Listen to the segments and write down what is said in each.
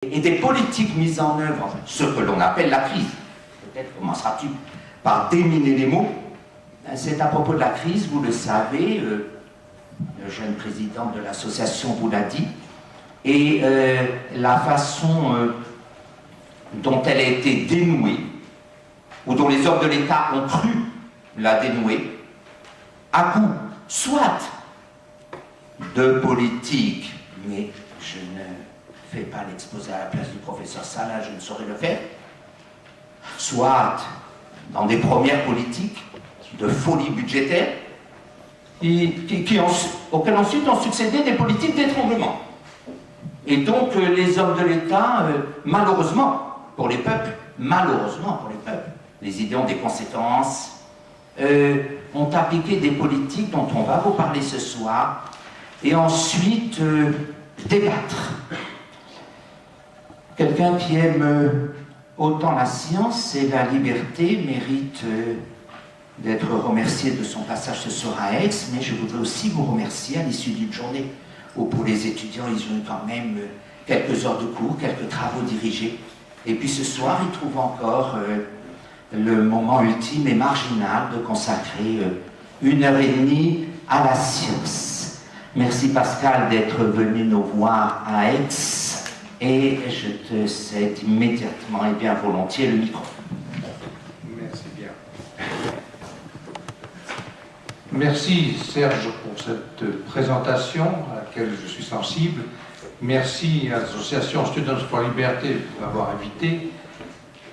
et des politiques mises en œuvre, enfin, ce que l'on appelle la crise. Peut-être commenceras-tu par déminer les mots. C'est à propos de la crise, vous le savez, le jeune président de l'association vous l'a dit, et la façon dont elle a été dénouée, ou dont les hommes de l'État ont cru la dénouer, à coup, soit de politique, mais je ne fais pas l'exposé à la place du professeur Salah, je ne saurais le faire, soit dans des premières politiques de folie budgétaire, auxquelles ensuite ont succédé des politiques d'étranglement. Et donc les hommes de l'État, malheureusement pour les peuples, les idées ont des conséquences, ont appliqué des politiques dont on va vous parler ce soir, et ensuite débattre. Quelqu'un qui aime autant la science et la liberté mérite d'être remercié de son passage ce soir à Aix, mais je voudrais aussi vous remercier à l'issue d'une journée où pour les étudiants, ils ont eu quand même quelques heures de cours, quelques travaux dirigés. Et puis ce soir, ils trouvent encore le moment ultime et marginal de consacrer 1h30 à la science. Merci Pascal d'être venu nous voir à Aix, et je te cède immédiatement et bien volontiers le micro. Merci bien. Merci Serge pour cette présentation à laquelle je suis sensible. Merci à l'association Students for Liberty de m'avoir invité.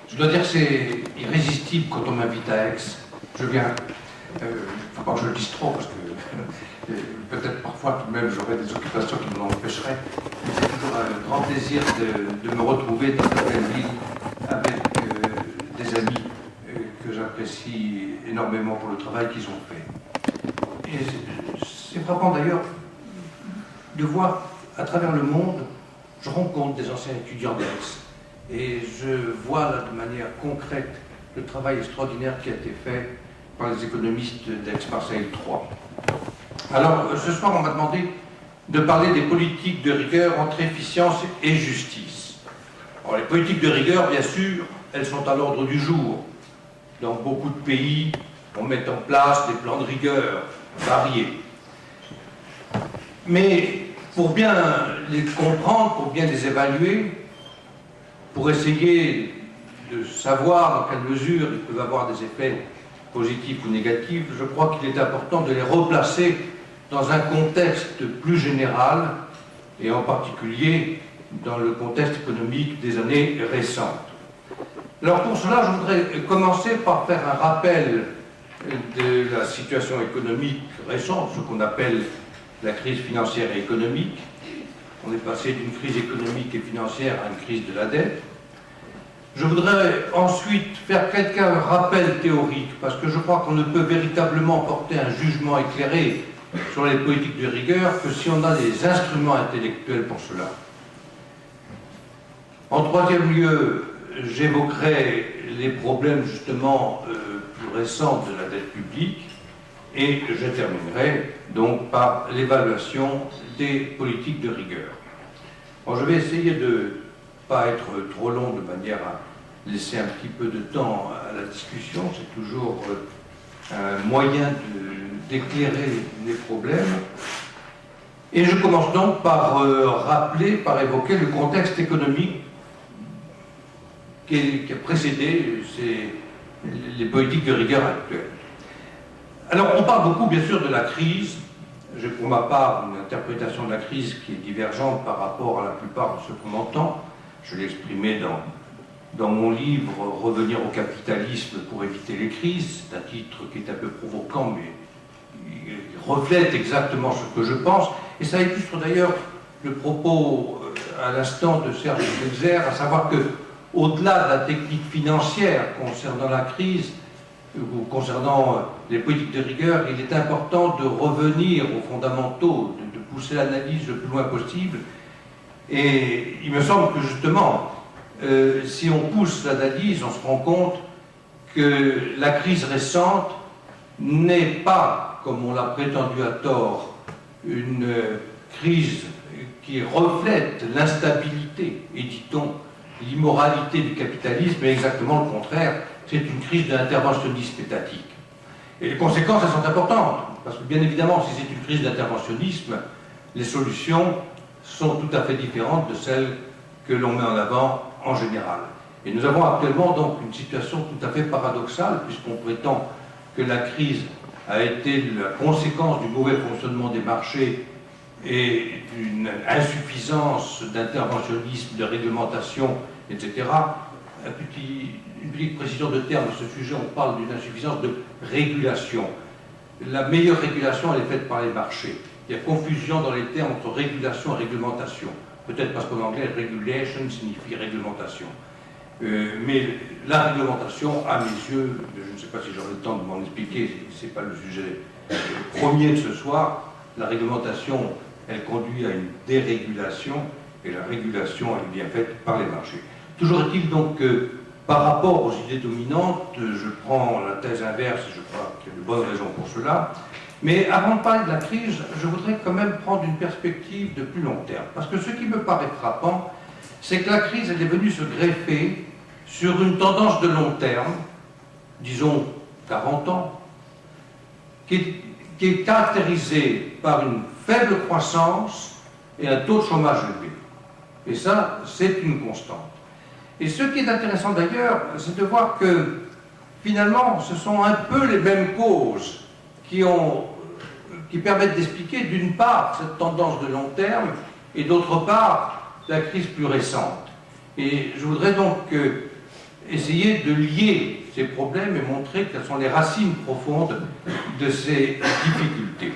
Je dois dire que c'est irrésistible quand on m'invite à Aix. Je viens, il ne faut pas que je le dise trop parce que peut-être parfois tout de même j'aurai des occupations qui m'en empêcheraient. C'est toujours un grand plaisir de me retrouver dans cette belle ville avec des amis que j'apprécie énormément pour le travail qu'ils ont fait. Et c'est frappant d'ailleurs de voir à travers le monde, je rencontre des anciens étudiants d'Aix et je vois là de manière concrète le travail extraordinaire qui a été fait par les économistes d'Aix-Marseille 3. Alors ce soir on m'a demandé de parler des politiques de rigueur entre efficience et justice. Alors les politiques de rigueur, bien sûr, elles sont à l'ordre du jour. Dans beaucoup de pays, on met en place des plans de rigueur variés. Mais pour bien les comprendre, pour bien les évaluer, pour essayer de savoir dans quelle mesure ils peuvent avoir des effets positifs ou négatifs, je crois qu'il est important de les replacer dans un contexte plus général, et en particulier dans le contexte économique des années récentes. Alors pour cela, je voudrais commencer par faire un rappel de la situation économique récente, ce qu'on appelle la crise financière et économique. On est passé d'une crise économique et financière à une crise de la dette. Je voudrais ensuite faire quelques rappels théoriques, parce que je crois qu'on ne peut véritablement porter un jugement éclairé sur les politiques de rigueur que si on a des instruments intellectuels pour cela. En troisième lieu, j'évoquerai les problèmes justement plus récents de la dette publique, et je terminerai donc par l'évaluation des politiques de rigueur. Bon, je vais essayer de ne pas être trop long de manière à laisser un petit peu de temps à la discussion. C'est toujours un moyen d'éclairer les problèmes. Et je commence donc par rappeler, par évoquer le contexte économique qui a précédé les politiques de rigueur actuelles. Alors, on parle beaucoup, bien sûr, de la crise. J'ai pour ma part une interprétation de la crise qui est divergente par rapport à la plupart de ce qu'on entend. Je l'ai exprimé dans mon livre « Revenir au capitalisme pour éviter les crises ». C'est un titre qui est un peu provoquant, mais il reflète exactement ce que je pense. Et ça illustre d'ailleurs le propos à l'instant de Serge Schweitzer, à savoir que, au-delà de la technique financière concernant la crise, ou concernant les politiques de rigueur, il est important de revenir aux fondamentaux, de pousser l'analyse le plus loin possible. Et il me semble que justement, si on pousse l'analyse, on se rend compte que la crise récente n'est pas, comme on l'a prétendu à tort, une crise qui reflète l'instabilité, et dit-on l'immoralité du capitalisme, est exactement le contraire. C'est une crise de l'interventionnisme étatique. Et les conséquences, elles sont importantes, parce que bien évidemment, si c'est une crise d'interventionnisme, les solutions sont tout à fait différentes de celles que l'on met en avant en général. Et nous avons actuellement donc une situation tout à fait paradoxale, puisqu'on prétend que la crise a été la conséquence du mauvais fonctionnement des marchés et d'une insuffisance d'interventionnisme, de réglementation, etc. Une petite précision de terme à ce sujet, on parle d'une insuffisance de régulation. La meilleure régulation, elle est faite par les marchés. Il y a confusion dans les termes entre régulation et réglementation. Peut-être parce qu'en anglais, regulation signifie réglementation. Mais la réglementation, à mes yeux, je ne sais pas si j'aurai le temps de m'en expliquer, ce n'est pas le sujet premier de ce soir, la réglementation, elle conduit à une dérégulation, et la régulation, elle est bien faite par les marchés. Toujours est-il donc que, par rapport aux idées dominantes, je prends la thèse inverse, et je crois qu'il y a de bonnes raisons pour cela, mais avant de parler de la crise, je voudrais quand même prendre une perspective de plus long terme, parce que ce qui me paraît frappant, c'est que la crise, elle est venue se greffer sur une tendance de long terme, disons 40 ans, qui est caractérisée par une faible croissance et un taux de chômage élevé. Et ça, c'est une constante. Et ce qui est intéressant d'ailleurs, c'est de voir que finalement, ce sont un peu les mêmes causes qui permettent d'expliquer d'une part cette tendance de long terme et d'autre part la crise plus récente. Et je voudrais donc essayer de lier ces problèmes et montrer quelles sont les racines profondes de ces difficultés.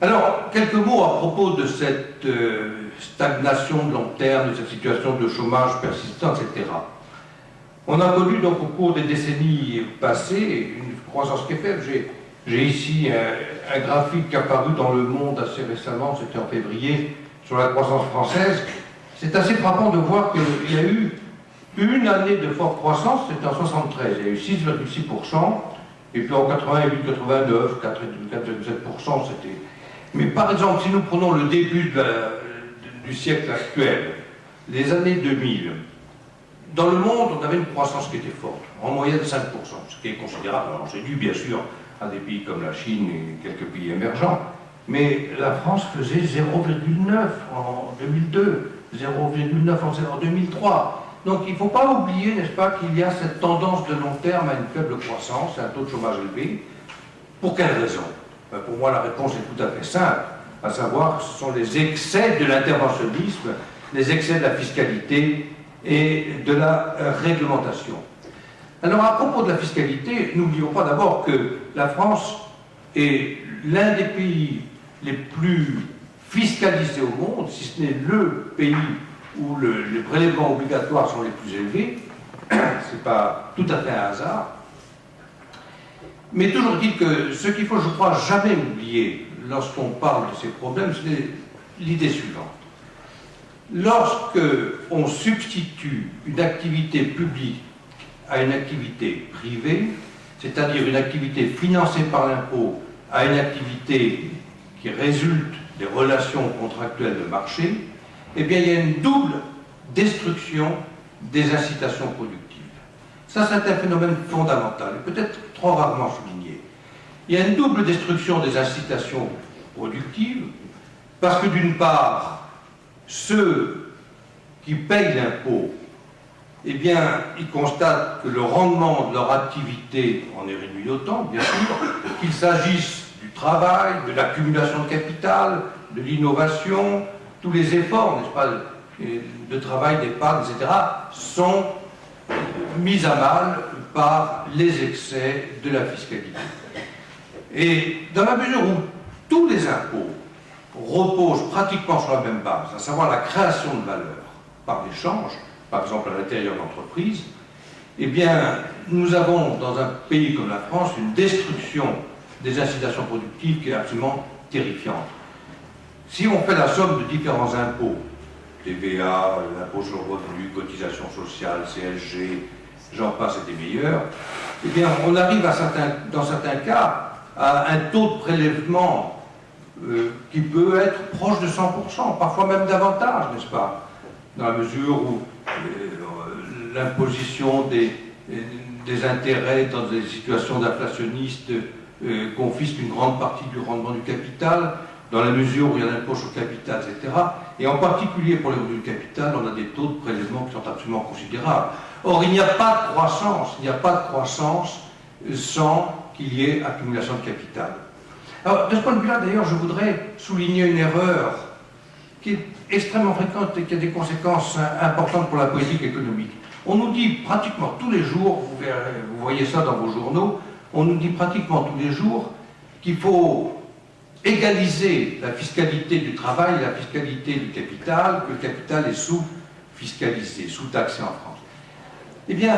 Alors, quelques mots à propos de cette stagnation de long terme, de cette situation de chômage persistant, etc. On a connu donc au cours des décennies passées une croissance qui est faible. J'ai ici un graphique apparu dans Le Monde assez récemment, c'était en février, sur la croissance française. C'est assez frappant de voir qu'il y a eu une année de forte croissance, c'était en 1973, il y a eu 6,6%, et puis en 88, 89, 4,7%, c'était... Mais par exemple, si nous prenons le début du siècle actuel, les années 2000, dans le monde, on avait une croissance qui était forte, en moyenne 5%, ce qui est considérable. Alors c'est dû bien sûr à des pays comme la Chine et quelques pays émergents, mais la France faisait 0,9 en 2002, 0,9 en 2003. Donc il ne faut pas oublier, n'est-ce pas, qu'il y a cette tendance de long terme à une faible croissance, à un taux de chômage élevé. Pour quelle raison? Pour moi, la réponse est tout à fait simple, à savoir que ce sont les excès de l'interventionnisme, les excès de la fiscalité et de la réglementation. Alors, à propos de la fiscalité, n'oublions pas d'abord que la France est l'un des pays les plus fiscalisés au monde, si ce n'est le pays où les prélèvements obligatoires sont les plus élevés. Ce n'est pas tout à fait un hasard. Mais toujours dit que ce qu'il faut, je crois, jamais oublier lorsqu'on parle de ces problèmes, c'est l'idée suivante. Lorsque on substitue une activité publique à une activité privée, c'est-à-dire une activité financée par l'impôt à une activité qui résulte des relations contractuelles de marché, eh bien, il y a une double destruction des incitations productives. Ça, c'est un phénomène fondamental, et peut-être trop rarement souligné. Il y a une double destruction des incitations productives, parce que d'une part, ceux qui payent l'impôt, eh bien, ils constatent que le rendement de leur activité en est réduit d'autant, bien sûr, qu'il s'agisse du travail, de l'accumulation de capital, de l'innovation, tous les efforts, n'est-ce pas, de travail, d'épargne, etc., sont mis à mal par les excès de la fiscalité. Et dans la mesure où tous les impôts reposent pratiquement sur la même base, à savoir la création de valeur par l'échange, par exemple à l'intérieur d'entreprises, eh bien, nous avons dans un pays comme la France une destruction des incitations productives qui est absolument terrifiante. Si on fait la somme de différents impôts, TVA, l'impôt sur le revenu, cotisation sociale, CSG, j'en passe et des meilleurs, eh bien, on arrive dans certains cas à un taux de prélèvement qui peut être proche de 100%, parfois même davantage, n'est-ce pas? Dans la mesure où l'imposition des intérêts dans des situations d'inflationnistes confisque une grande partie du rendement du capital, dans la mesure où il y a l'impôt sur le capital, etc. Et en particulier pour les revenus du capital, on a des taux de prélèvement qui sont absolument considérables. Or, il n'y a pas de croissance, sans qu'il y ait accumulation de capital. Alors, de ce point de vue-là, d'ailleurs, je voudrais souligner une erreur qui est extrêmement fréquente et qui a des conséquences importantes pour la politique économique. On nous dit pratiquement tous les jours, vous voyez ça dans vos journaux, on nous dit pratiquement tous les jours qu'il faut égaliser la fiscalité du travail et la fiscalité du capital, que le capital est sous-fiscalisé, sous-taxé en France. Eh bien,